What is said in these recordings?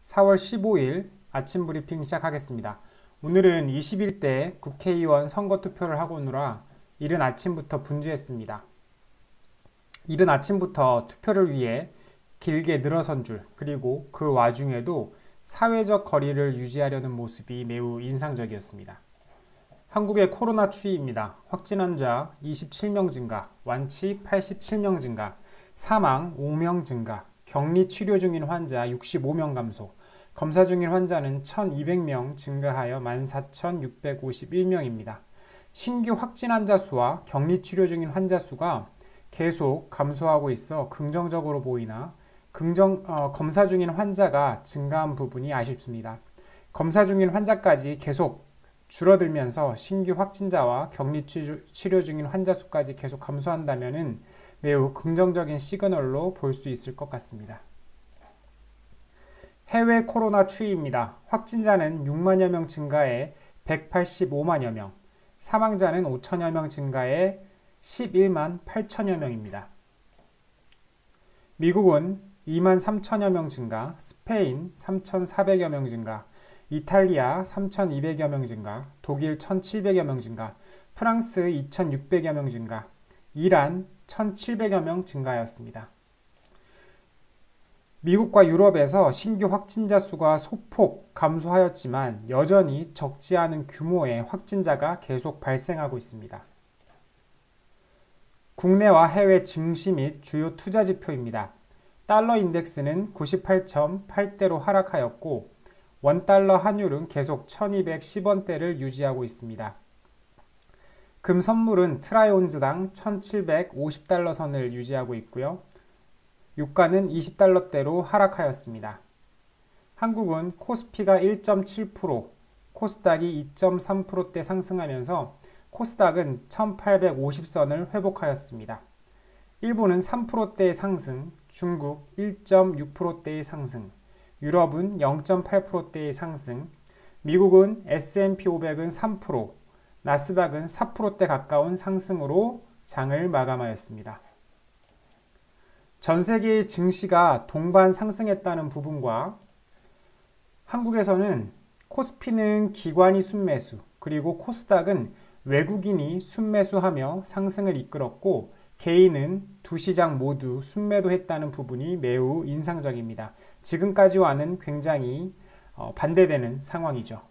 4월 15일 아침 브리핑 시작하겠습니다. 오늘은 21대 국회의원 선거 투표를 하고 오느라 이른 아침부터 분주했습니다. 이른 아침부터 투표를 위해 길게 늘어선 줄, 그리고 그 와중에도 사회적 거리를 유지하려는 모습이 매우 인상적이었습니다. 한국의 코로나 추이입니다. 확진 환자 27명 증가, 완치 87명 증가, 사망 5명 증가, 격리 치료 중인 환자 65명 감소, 검사 중인 환자는 1,200명 증가하여 14,651명입니다. 신규 확진 환자 수와 격리 치료 중인 환자 수가 계속 감소하고 있어 긍정적으로 보이나 검사 중인 환자가 증가한 부분이 아쉽습니다. 검사 중인 환자까지 계속 줄어들면서 신규 확진자와 격리 치료 중인 환자 수까지 계속 감소한다면 매우 긍정적인 시그널로 볼 수 있을 것 같습니다. 해외 코로나 추이입니다. 확진자는 6만여 명 증가해 185만여 명, 사망자는 5천여 명 증가해 11만 8천여 명입니다. 미국은 2만 3천여 명 증가, 스페인 3,400여 명 증가, 이탈리아 3,200여 명 증가, 독일 1,700여 명 증가, 프랑스 2,600여 명 증가, 이란 1,700여 명 증가하였습니다. 미국과 유럽에서 신규 확진자 수가 소폭 감소하였지만 여전히 적지 않은 규모의 확진자가 계속 발생하고 있습니다. 국내와 해외 증시 및 주요 투자 지표입니다. 달러 인덱스는 98.8대로 하락하였고 원달러 환율은 계속 1210원대를 유지하고 있습니다. 금 선물은 트라이온즈당 1750달러 선을 유지하고 있고요. 유가는 20달러대로 하락하였습니다. 한국은 코스피가 1.7%, 코스닥이 2.3%대 상승하면서 코스닥은 1850선을 회복하였습니다. 일본은 3%대의 상승, 중국 1.6%대의 상승, 유럽은 0.8%대의 상승, 미국은 S&P 500은 3%, 나스닥은 4%대 가까운 상승으로 장을 마감하였습니다. 전 세계의 증시가 동반 상승했다는 부분과 한국에서는 코스피는 기관이 순매수, 그리고 코스닥은 외국인이 순매수하며 상승을 이끌었고 개인은 두 시장 모두 순매도했다는 부분이 매우 인상적입니다. 지금까지와는 굉장히 반대되는 상황이죠.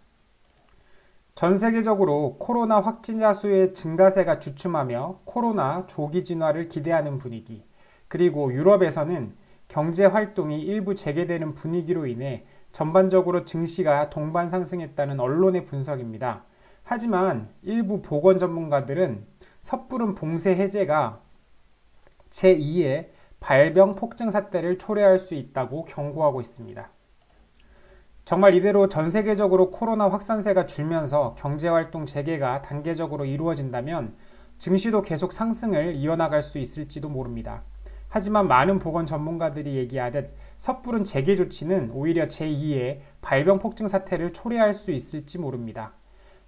전 세계적으로 코로나 확진자 수의 증가세가 주춤하며 코로나 조기 진화를 기대하는 분위기, 그리고 유럽에서는 경제 활동이 일부 재개되는 분위기로 인해 전반적으로 증시가 동반 상승했다는 언론의 분석입니다. 하지만 일부 보건 전문가들은 섣부른 봉쇄 해제가 제2의 발병 폭증 사태를 초래할 수 있다고 경고하고 있습니다. 정말 이대로 전 세계적으로 코로나 확산세가 줄면서 경제활동 재개가 단계적으로 이루어진다면 증시도 계속 상승을 이어나갈 수 있을지도 모릅니다. 하지만 많은 보건 전문가들이 얘기하듯 섣부른 재개 조치는 오히려 제2의 발병 폭증 사태를 초래할 수 있을지 모릅니다.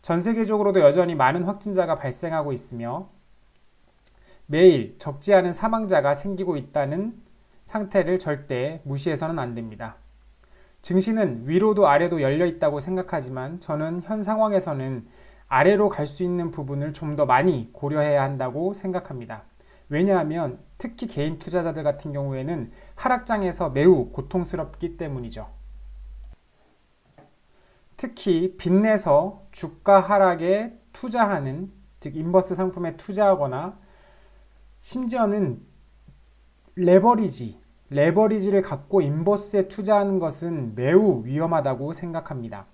전 세계적으로도 여전히 많은 확진자가 발생하고 있으며 매일 적지 않은 사망자가 생기고 있다는 상태를 절대 무시해서는 안 됩니다. 증시는 위로도 아래도 열려 있다고 생각하지만 저는 현 상황에서는 아래로 갈 수 있는 부분을 좀 더 많이 고려해야 한다고 생각합니다. 왜냐하면 특히 개인 투자자들 같은 경우에는 하락장에서 매우 고통스럽기 때문이죠. 특히 빚내서 주가 하락에 투자하는, 즉 인버스 상품에 투자하거나 심지어는 레버리지를 갖고 인버스에 투자하는 것은 매우 위험하다고 생각합니다.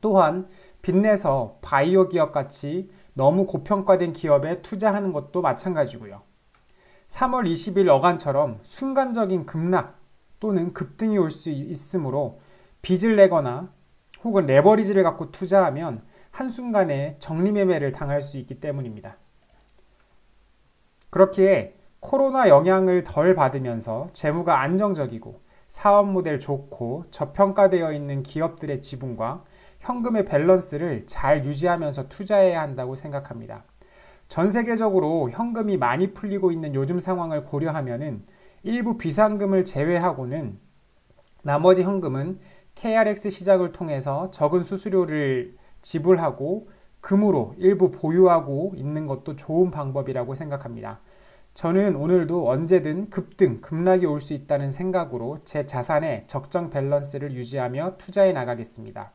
또한 빚내서 바이오 기업 같이 너무 고평가된 기업에 투자하는 것도 마찬가지고요. 3월 20일 어간처럼 순간적인 급락 또는 급등이 올 수 있으므로 빚을 내거나 혹은 레버리지를 갖고 투자하면 한순간에 적리매매를 당할 수 있기 때문입니다. 그렇기에 코로나 영향을 덜 받으면서 재무가 안정적이고 사업 모델 좋고 저평가되어 있는 기업들의 지분과 현금의 밸런스를 잘 유지하면서 투자해야 한다고 생각합니다. 전 세계적으로 현금이 많이 풀리고 있는 요즘 상황을 고려하면은 일부 비상금을 제외하고는 나머지 현금은 KRX 시작을 통해서 적은 수수료를 지불하고 금으로 일부 보유하고 있는 것도 좋은 방법이라고 생각합니다. 저는 오늘도 언제든 급등, 급락이 올 수 있다는 생각으로 제 자산의 적정 밸런스를 유지하며 투자해 나가겠습니다.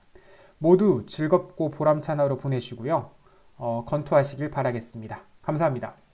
모두 즐겁고 보람찬 하루 보내시고요. 건투하시길 바라겠습니다. 감사합니다.